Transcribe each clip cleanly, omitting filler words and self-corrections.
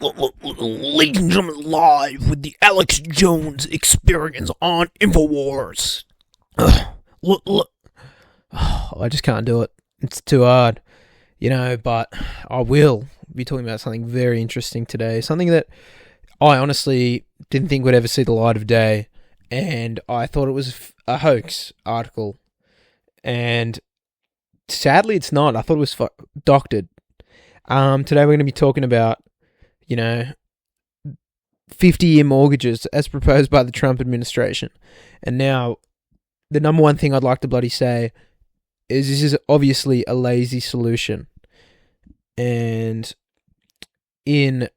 Ladies and gentlemen, live with the Alex Jones experience on InfoWars. I just can't do it. It's too hard, but I will be talking about something very interesting today. Something that I honestly didn't think would ever see the light of day, and I thought it was a hoax article. And sadly, it's not. I thought it was doctored. Today we're going to be talking about 50-year mortgages as proposed by the Trump administration. And now, the number one thing I'd like to bloody say is this is obviously a lazy solution. And in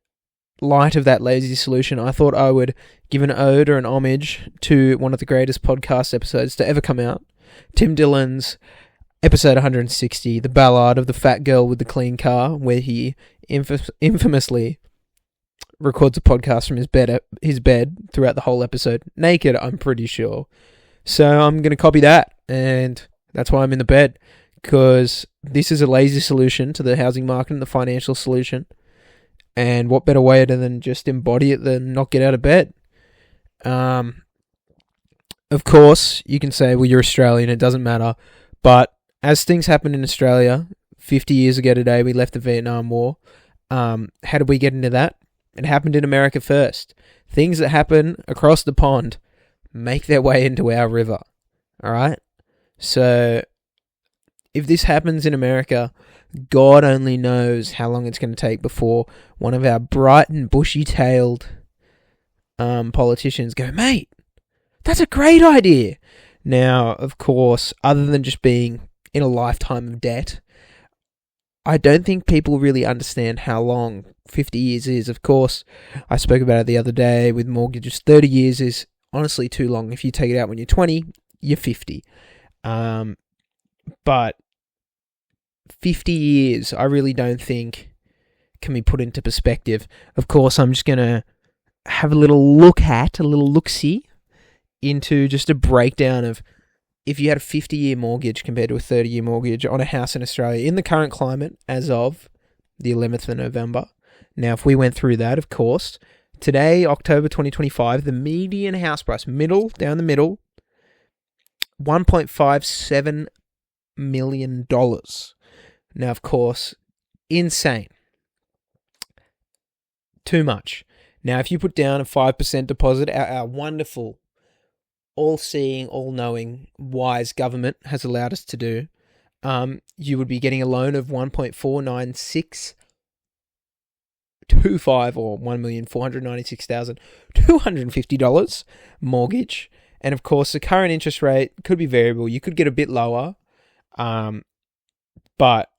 light of that lazy solution, I thought I would give an ode or an homage to one of the greatest podcast episodes to ever come out, Tim Dillon's episode 160, the ballad of the fat girl with the clean car, where he infamously records a podcast from his bed throughout the whole episode, naked, I'm pretty sure. So I'm going to copy that, and that's why I'm in the bed, because this is a lazy solution to the housing market and the financial solution. And what better way than just embody it than not get out of bed? Of course, you can say, well, you're Australian, it doesn't matter. But as things happened in Australia, 50 years ago today, we left the Vietnam War. How did we get into that? It happened in America first. Things that happen across the pond make their way into our river. All right? So, if this happens in America, God only knows how long it's going to take before one of our bright and bushy-tailed politicians go, mate, that's a great idea. Now, of course, other than just being in a lifetime of debt, I don't think people really understand how long 50 years is. Of course, I spoke about it the other day with mortgages. 30 years is honestly too long. If you take it out when you're 20, you're 50. But 50 years, I really don't think can be put into perspective. Of course, I'm just going to have a little look-see into just a breakdown of if you had a 50-year mortgage compared to a 30-year mortgage on a house in Australia in the current climate as of the 11th of November. Now, if we went through that, of course, today, October 2025, the median house price, down the middle, $1.57 million. Now, of course, insane. Too much. Now, if you put down a 5% deposit, our wonderful, all-seeing, all-knowing, wise government has allowed us to do, you would be getting a loan of $1.49625 or $1,496,250 mortgage. And of course, the current interest rate could be variable. You could get a bit lower, but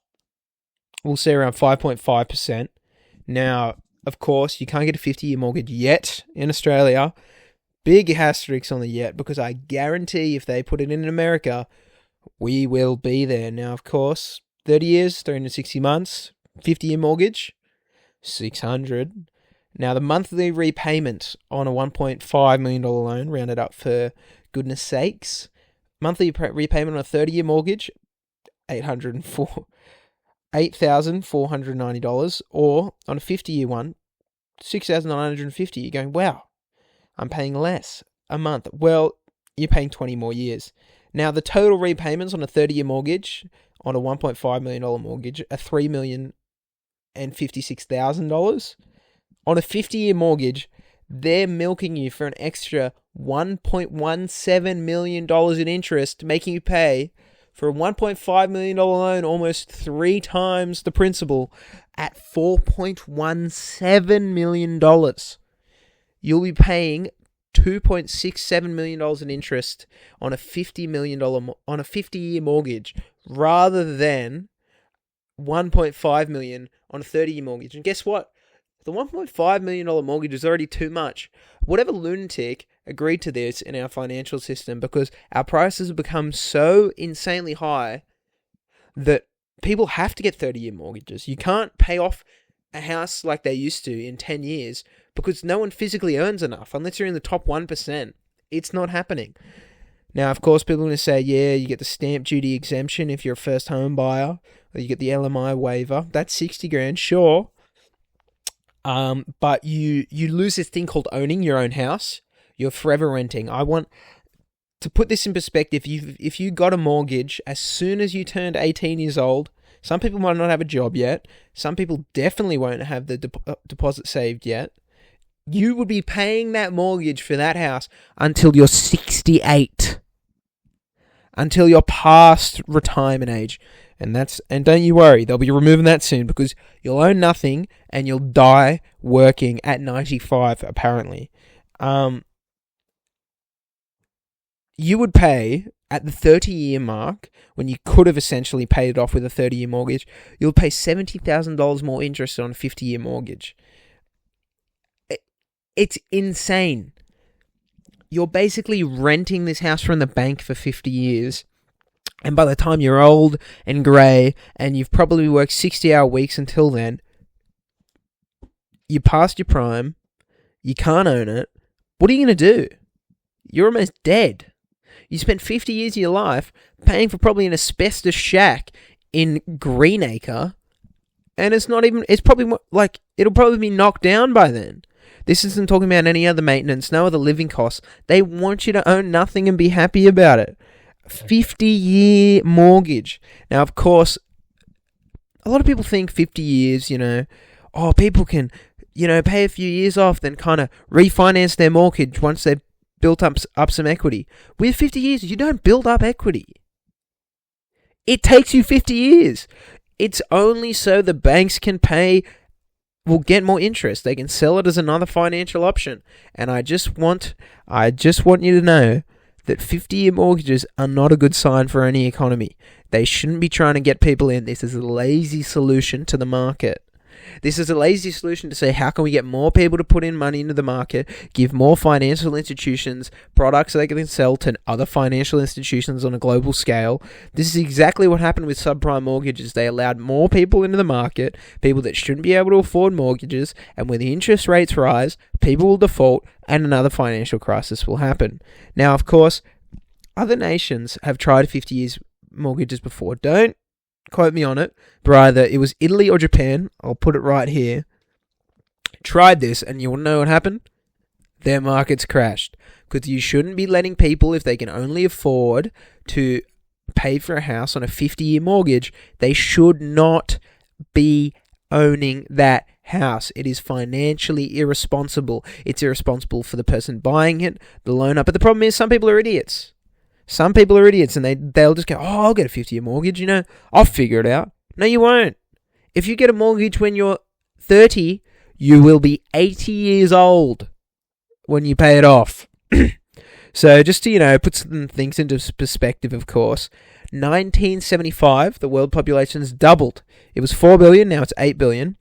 we'll say around 5.5%. Now, of course, you can't get a 50-year mortgage yet in Australia. Big asterisk on the yet, because I guarantee if they put it in America, we will be there. Now, of course, 30 years, 360 months, 50-year mortgage, $600. Now, the monthly repayment on a $1.5 million loan, rounded up for goodness sakes, monthly repayment on a 30-year mortgage, $8,490, or on a 50-year one, $6,950. You're going, wow, I'm paying less a month. Well, you're paying 20 more years. Now, the total repayments on a 30-year mortgage, on a $1.5 million mortgage, are $3,056,000. On a 50-year mortgage, they're milking you for an extra $1.17 million in interest, making you pay for a $1.5 million loan almost 3 times the principal at $4.17 million. You'll be paying $2.67 million in interest on a $50-year mortgage, rather than $1.5 million on a 30-year mortgage. And guess what? The $1.5 million mortgage is already too much. Whatever lunatic agreed to this in our financial system, because our prices have become so insanely high that people have to get 30-year mortgages. You can't pay off a house like they used to in 10 years because no one physically earns enough. Unless you're in the top 1%, it's not happening. Now, of course, people are going to say, yeah, you get the stamp duty exemption if you're a first home buyer, or you get the LMI waiver. That's $60,000, sure. But you lose this thing called owning your own house. You're forever renting. I want to put this in perspective. If you got a mortgage as soon as you turned 18 years old, some people might not have a job yet. Some people definitely won't have the deposit saved yet. You would be paying that mortgage for that house until you're 68. Until you're past retirement age. And don't you worry, they'll be removing that soon because you'll own nothing and you'll die working at 95 apparently. You would pay at the 30-year mark, when you could have essentially paid it off with a 30-year mortgage, you'll pay $70,000 more interest on a 50-year mortgage. It's insane. You're basically renting this house from the bank for 50 years. And by the time you're old and grey, and you've probably worked 60-hour weeks until then, you're past your prime, you can't own it, what are you going to do? You're almost dead. You spent 50 years of your life paying for probably an asbestos shack in Greenacre, and it'll probably be knocked down by then. This isn't talking about any other maintenance, no other living costs. They want you to own nothing and be happy about it. 50-year mortgage. Now, of course, a lot of people think 50 years, people can, pay a few years off, then kind of refinance their mortgage once they've built up some equity. With 50 years, you don't build up equity. It takes you 50 years. It's only so the banks will get more interest. They can sell it as another financial option. And I just want you to know that 50-year mortgages are not a good sign for any economy. They shouldn't be trying to get people in. This is a lazy solution to the market. This is a lazy solution to say, how can we get more people to put in money into the market, give more financial institutions products they can sell to other financial institutions on a global scale. This is exactly what happened with subprime mortgages. They allowed more people into the market, people that shouldn't be able to afford mortgages, and when the interest rates rise, people will default and another financial crisis will happen. Now, of course, other nations have tried 50 years mortgages before. Don't quote me on it, but either it was Italy or Japan, I'll put it right here, tried this, and you want to know what happened? Their markets crashed. Because you shouldn't be letting people, if they can only afford to pay for a house on a 50-year mortgage, they should not be owning that house. It is financially irresponsible. It's irresponsible for the person buying it, the loaner. But the problem is, some people are idiots. Some people are idiots and they'll just go, I'll get a 50-year mortgage, I'll figure it out. No, you won't. If you get a mortgage when you're 30, you will be 80 years old when you pay it off. So just to, put some things into perspective, of course, 1975, the world population's doubled. It was 4 billion, now it's 8 billion.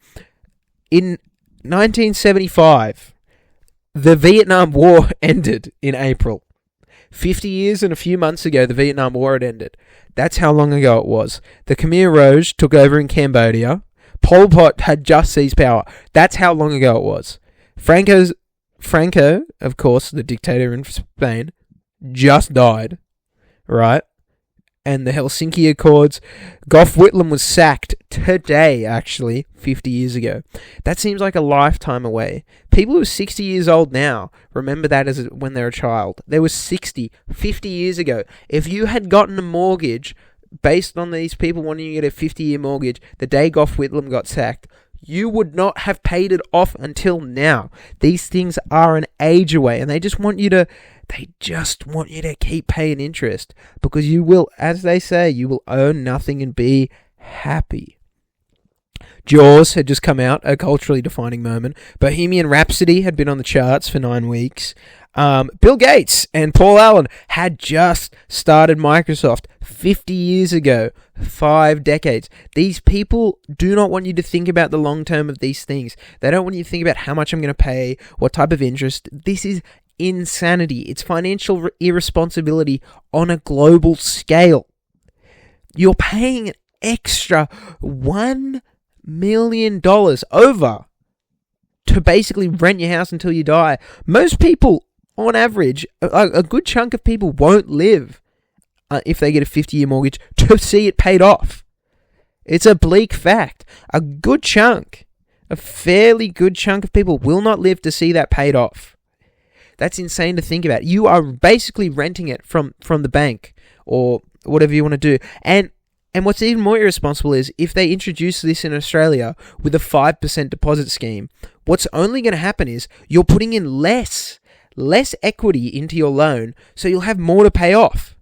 In 1975, the Vietnam War ended in April. 50 years and a few months ago, the Vietnam War had ended. That's how long ago it was. The Khmer Rouge took over in Cambodia. Pol Pot had just seized power. That's how long ago it was. Franco, of course, the dictator in Spain, just died, right? And the Helsinki Accords, Gough Whitlam was sacked today, actually, 50 years ago. That seems like a lifetime away. People who are 60 years old now remember that as when they're a child. They were 50 years ago. If you had gotten a mortgage based on these people wanting to get a 50-year mortgage the day Gough Whitlam got sacked, you would not have paid it off until now. These things are an age away, and they just want you to keep paying interest, because you will, as they say, you will own nothing and be happy. Jaws had just come out, a culturally defining moment. Bohemian Rhapsody had been on the charts for 9 weeks. Bill Gates and Paul Allen had just started Microsoft 50 years ago, 5 decades. These people do not want you to think about the long term of these things. They don't want you to think about how much I'm going to pay, what type of interest. This is insanity. It's financial irresponsibility on a global scale. You're paying an extra $1 million over to basically rent your house until you die. Most people, on average, a good chunk of people won't live if they get a 50-year mortgage to see it paid off. It's a bleak fact. A good chunk A fairly good chunk of people will not live to see that paid off. That's insane to think about. You are basically renting it from the bank or whatever you want to do. And what's even more irresponsible is if they introduce this in Australia with a 5% deposit scheme, what's only going to happen is you're putting in less equity into your loan, so you'll have more to pay off.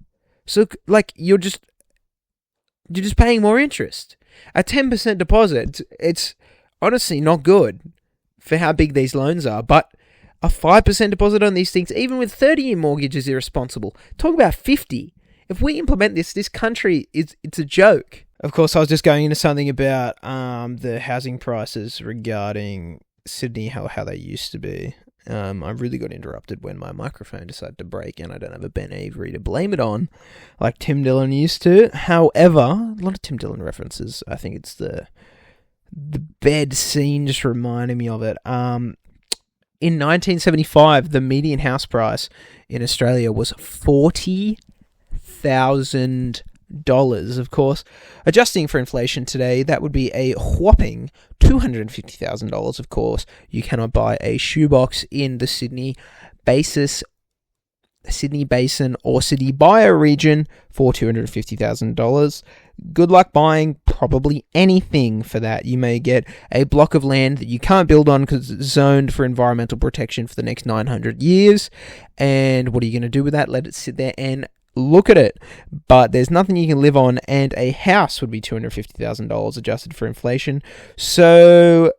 So like you're just paying more interest. A 10% deposit, it's honestly not good for how big these loans are, but a 5% deposit on these things, even with 30-year mortgage, is irresponsible. Talk about 50. If we implement this country, it's a joke. Of course, I was just going into something about the housing prices regarding Sydney, how they used to be. I really got interrupted when my microphone decided to break and I don't have a Ben Avery to blame it on, like Tim Dillon used to. However, a lot of Tim Dillon references. I think it's the bed scene just reminded me of it. In 1975, the median house price in Australia was $40,000. Of course, adjusting for inflation today, that would be a whopping $250,000. Of course, you cannot buy a shoebox in the Sydney Basin or Sydney bioregion for $250,000. Good luck buying probably anything for that. You may get a block of land that you can't build on because it's zoned for environmental protection for the next 900 years. And what are you going to do with that? Let it sit there and look at it. But there's nothing you can live on, and a house would be $250,000 adjusted for inflation. So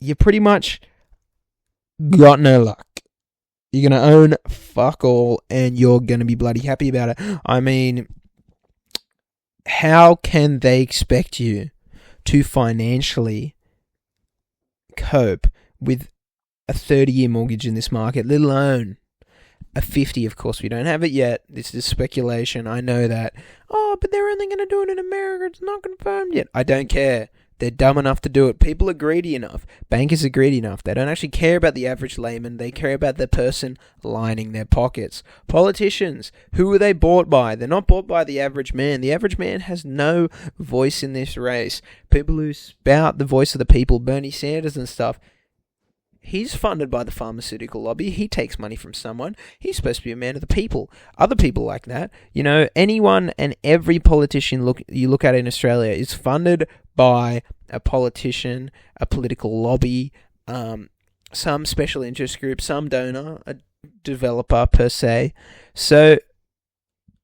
you pretty much got no luck. You're going to own fuck all, and you're going to be bloody happy about it. I mean, how can they expect you to financially cope with a 30-year mortgage in this market, let alone a 50? Of course, we don't have it yet. This is speculation. I know that. Oh, but they're only going to do it in America. It's not confirmed yet. I don't care. They're dumb enough to do it. People are greedy enough. Bankers are greedy enough. They don't actually care about the average layman. They care about the person lining their pockets. Politicians, who are they bought by? They're not bought by the average man. The average man has no voice in this race. People who spout the voice of the people, Bernie Sanders and stuff, he's funded by the pharmaceutical lobby. He takes money from someone. He's supposed to be a man of the people. Other people like that, anyone and every politician you look at in Australia is funded by a politician, a political lobby, some special interest group, some donor, a developer per se. So,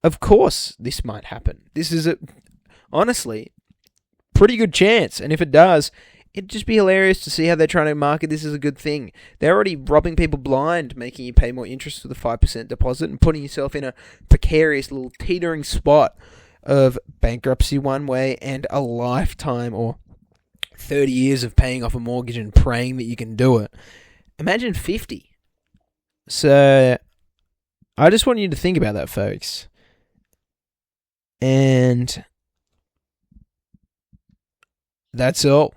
of course, this might happen. This is honestly pretty good chance. And if it does, it'd just be hilarious to see how they're trying to market this as a good thing. They're already robbing people blind, making you pay more interest for the 5% deposit and putting yourself in a precarious little teetering spot of bankruptcy one way and a lifetime or 30 years of paying off a mortgage and praying that you can do it. Imagine 50. So I just want you to think about that, folks. And that's all.